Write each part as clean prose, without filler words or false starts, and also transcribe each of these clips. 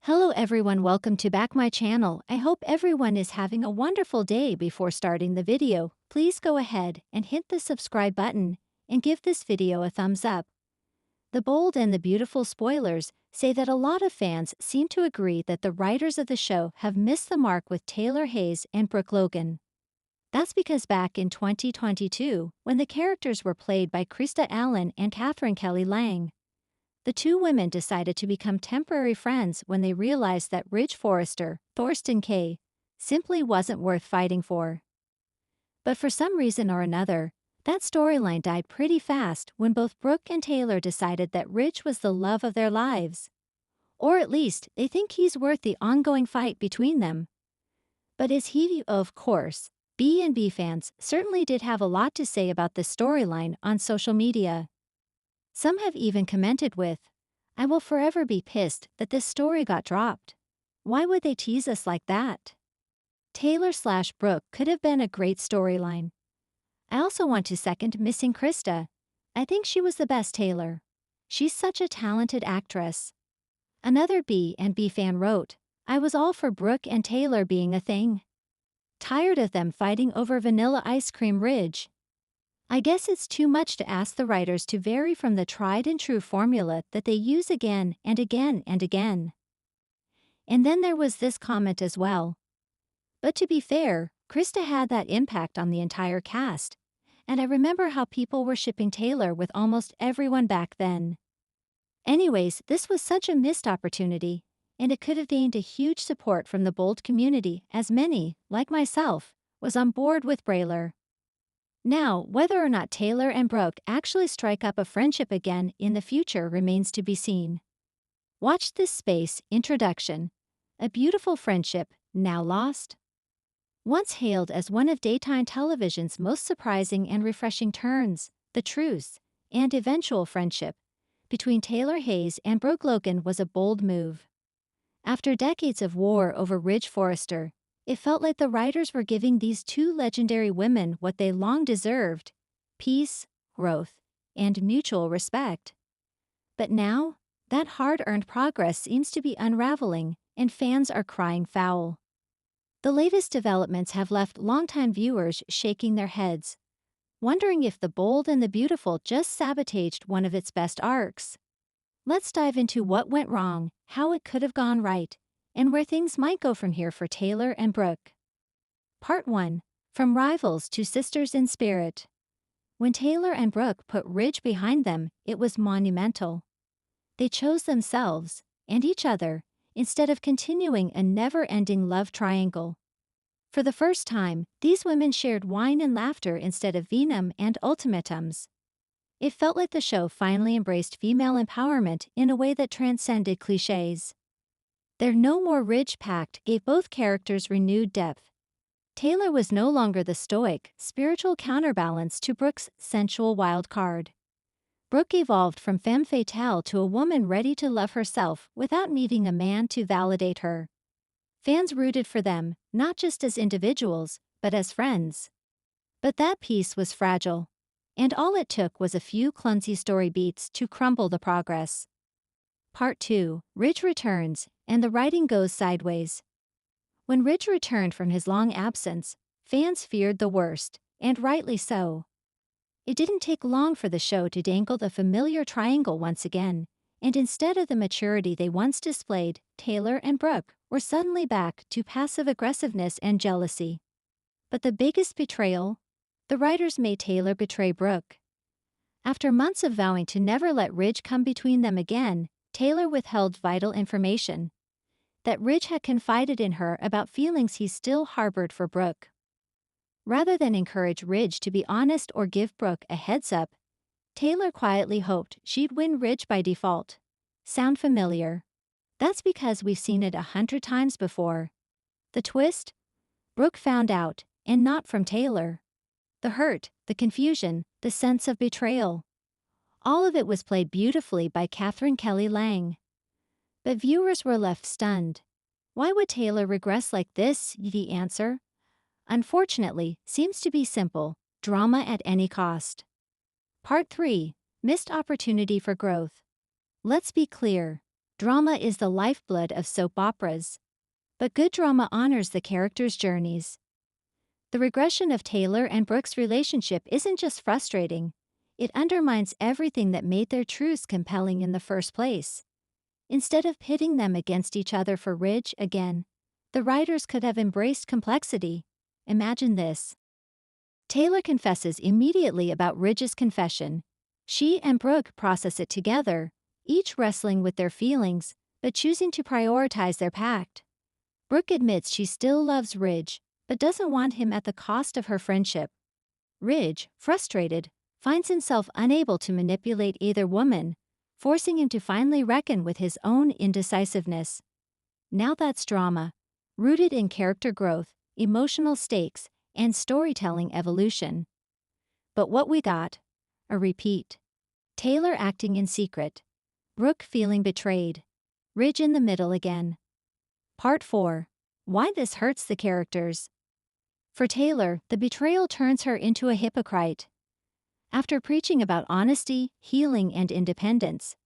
Hello everyone, welcome to back my channel. I hope everyone is having a wonderful day. Before starting the video, please go ahead and hit the subscribe button and give this video a thumbs up. The bold and the beautiful spoilers say that a lot of fans seem to agree that the writers of the show have missed the mark with Taylor Hayes and Brooke Logan. That's because back in 2022, when the characters were played by Krista Allen and Katherine Kelly Lang, the two women decided to become temporary friends when they realized that Ridge Forrester, Thorsten Kaye, simply wasn't worth fighting for. But for some reason or another, that storyline died pretty fast when both Brooke and Taylor decided that Ridge was the love of their lives. Or at least, they think he's worth the ongoing fight between them. But is he? Of course, B&B fans certainly did have a lot to say about this storyline on social media. Some have even commented with, "I will forever be pissed that this story got dropped. Why would they tease us like that?" Taylor/Brooke could have been a great storyline. I also want to second missing Krista. I think she was the best Taylor. She's such a talented actress. Another B&B fan wrote, "I was all for Brooke and Taylor being a thing. Tired of them fighting over vanilla ice cream Ridge. I guess it's too much to ask the writers to vary from the tried and true formula that they use again and again and again." And then there was this comment as well. But to be fair, Krista had that impact on the entire cast, and I remember how people were shipping Taylor with almost everyone back then. Anyways, this was such a missed opportunity, and it could have gained a huge support from the bold community, as many, like myself, was on board with Brayler. Now, whether or not Taylor and Brooke actually strike up a friendship again in the future remains to be seen. Watch this space. Introduction. A beautiful friendship, now lost? Once hailed as one of daytime television's most surprising and refreshing turns, the truce, and eventual friendship, between Taylor Hayes and Brooke Logan was a bold move. After decades of war over Ridge Forrester, it felt like the writers were giving these two legendary women what they long deserved: peace, growth, and mutual respect. But now, that hard-earned progress seems to be unraveling, and fans are crying foul. The latest developments have left longtime viewers shaking their heads, wondering if the bold and the beautiful just sabotaged one of its best arcs. Let's dive into what went wrong, how it could have gone right, and where things might go from here for Taylor and Brooke. Part 1. From rivals to sisters in spirit. When Taylor and Brooke put Ridge behind them, it was monumental. They chose themselves, and each other, instead of continuing a never-ending love triangle. For the first time, these women shared wine and laughter instead of venom and ultimatums. It felt like the show finally embraced female empowerment in a way that transcended cliches. Their No More Ridge pact gave both characters renewed depth. Taylor was no longer the stoic, spiritual counterbalance to Brooke's sensual wild card. Brooke evolved from femme fatale to a woman ready to love herself without needing a man to validate her. Fans rooted for them, not just as individuals, but as friends. But that peace was fragile, and all it took was a few clumsy story beats to crumble the progress. Part 2. Ridge returns, and the writing goes sideways. When Ridge returned from his long absence, fans feared the worst, and rightly so. It didn't take long for the show to dangle the familiar triangle once again, and instead of the maturity they once displayed, Taylor and Brooke were suddenly back to passive aggressiveness and jealousy. But the biggest betrayal? The writers made Taylor betray Brooke. After months of vowing to never let Ridge come between them again, Taylor withheld vital information: that Ridge had confided in her about feelings he still harbored for Brooke. Rather than encourage Ridge to be honest or give Brooke a heads-up, Taylor quietly hoped she'd win Ridge by default. Sound familiar? That's because we've seen it 100 times before. The twist? Brooke found out, and not from Taylor. The hurt, the confusion, the sense of betrayal. All of it was played beautifully by Katherine Kelly Lang. But viewers were left stunned. Why would Taylor regress like this? The answer, unfortunately, seems to be simple: drama at any cost. Part 3. Missed opportunity for growth. Let's be clear. Drama is the lifeblood of soap operas. But good drama honors the characters' journeys. The regression of Taylor and Brooke's relationship isn't just frustrating, it undermines everything that made their truce compelling in the first place. Instead of pitting them against each other for Ridge again, the writers could have embraced complexity. Imagine this. Taylor confesses immediately about Ridge's confession. She and Brooke process it together, each wrestling with their feelings, but choosing to prioritize their pact. Brooke admits she still loves Ridge, but doesn't want him at the cost of her friendship. Ridge, frustrated, finds himself unable to manipulate either woman, forcing him to finally reckon with his own indecisiveness. Now that's drama, rooted in character growth, emotional stakes, and storytelling evolution. But what we got? A repeat. Taylor acting in secret. Brooke feeling betrayed. Ridge in the middle again. Part 4. Why this hurts the characters. For Taylor, the betrayal turns her into a hypocrite. After preaching about honesty, healing, and independence,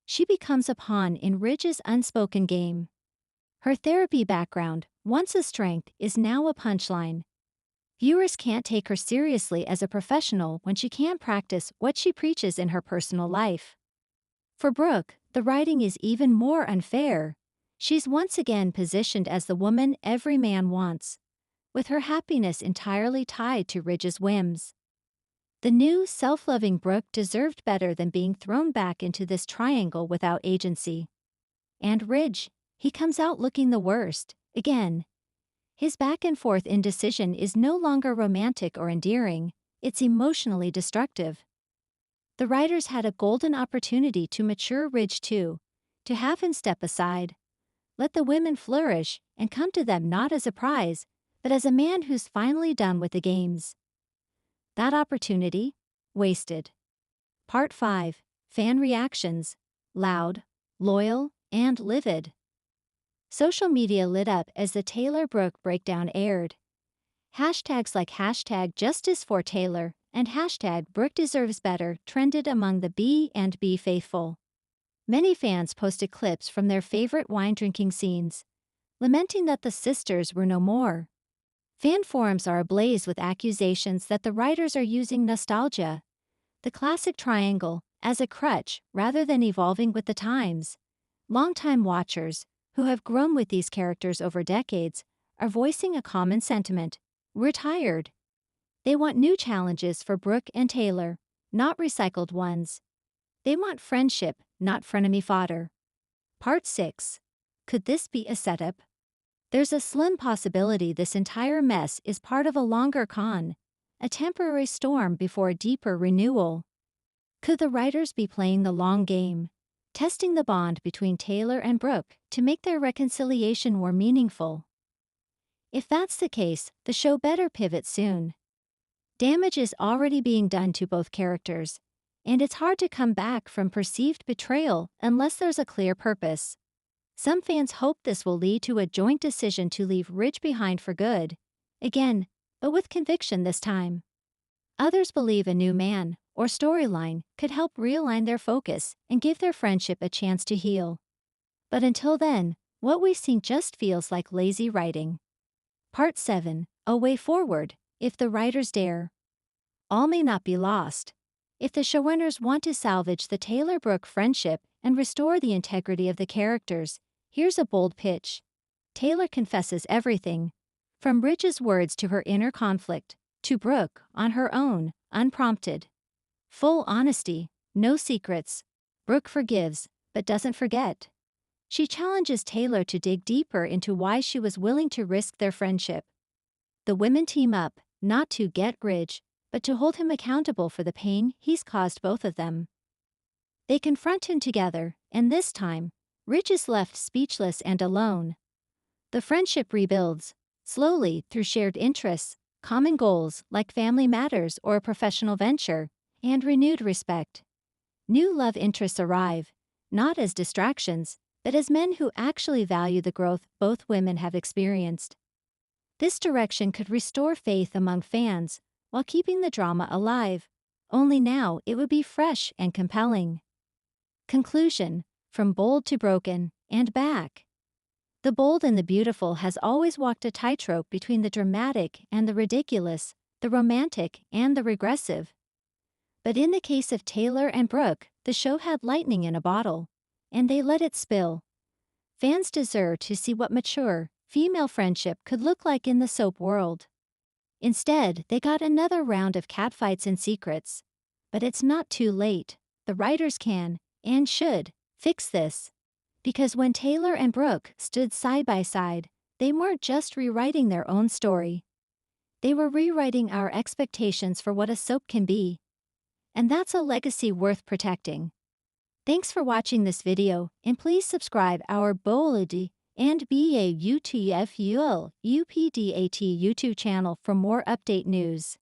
she becomes a pawn in Ridge's unspoken game. Her therapy background, once a strength, is now a punchline. Viewers can't take her seriously as a professional when she can't practice what she preaches in her personal life. For Brooke, the writing is even more unfair. She's once again positioned as the woman every man wants, with her happiness entirely tied to Ridge's whims. The new, self-loving Brooke deserved better than being thrown back into this triangle without agency. And Ridge, he comes out looking the worst, again. His back-and-forth indecision is no longer romantic or endearing, it's emotionally destructive. The writers had a golden opportunity to mature Ridge too, to have him step aside, let the women flourish, and come to them not as a prize, but as a man who's finally done with the games. That opportunity? Wasted. Part 5. Fan reactions. Loud, loyal, and livid. Social media lit up as the Taylor-Brooke breakdown aired. Hashtags like hashtag Justice for Taylor and hashtag Brooke Deserves Better trended among the B&B faithful. Many fans posted clips from their favorite wine-drinking scenes, lamenting that the sisters were no more. Fan forums are ablaze with accusations that the writers are using nostalgia, the classic triangle, as a crutch rather than evolving with the times. Longtime watchers, who have grown with these characters over decades, are voicing a common sentiment. We're tired. They want new challenges for Brooke and Taylor, not recycled ones. They want friendship, not frenemy fodder. Part 6. Could this be a setup? There's a slim possibility this entire mess is part of a longer con, a temporary storm before a deeper renewal. Could the writers be playing the long game, testing the bond between Taylor and Brooke to make their reconciliation more meaningful? If that's the case, the show better pivot soon. Damage is already being done to both characters, and it's hard to come back from perceived betrayal unless there's a clear purpose. Some fans hope this will lead to a joint decision to leave Ridge behind for good, again, but with conviction this time. Others believe a new man or storyline could help realign their focus and give their friendship a chance to heal. But until then, what we've seen just feels like lazy writing. Part 7. A way forward, if the writers dare. All may not be lost. If the showrunners want to salvage the Taylor-Brooke friendship and restore the integrity of the characters, here's a bold pitch. Taylor confesses everything, from Ridge's words to her inner conflict, to Brooke on her own, unprompted. Full honesty, no secrets. Brooke forgives, but doesn't forget. She challenges Taylor to dig deeper into why she was willing to risk their friendship. The women team up, not to get Ridge, but to hold him accountable for the pain he's caused both of them. They confront him together, and this time, Ridge is left speechless and alone. The friendship rebuilds, slowly through shared interests, common goals like family matters or a professional venture, and renewed respect. New love interests arrive, not as distractions, but as men who actually value the growth both women have experienced. This direction could restore faith among fans, while keeping the drama alive, only now it would be fresh and compelling. Conclusion, from bold to broken. and back. The bold and the beautiful has always walked a tightrope between the dramatic and the ridiculous, the romantic and the regressive. But in the case of Taylor and Brooke, the show had lightning in a bottle, and they let it spill. Fans deserve to see what mature, female friendship could look like in the soap world. Instead, they got another round of catfights and secrets. But it's not too late. The writers can, and should, fix this. Because when Taylor and Brooke stood side by side, they weren't just rewriting their own story. They were rewriting our expectations for what a soap can be. And that's a legacy worth protecting. Thanks for watching this video, and please subscribe our Bold and BAUTFUL UPDAT YouTube channel for more update news.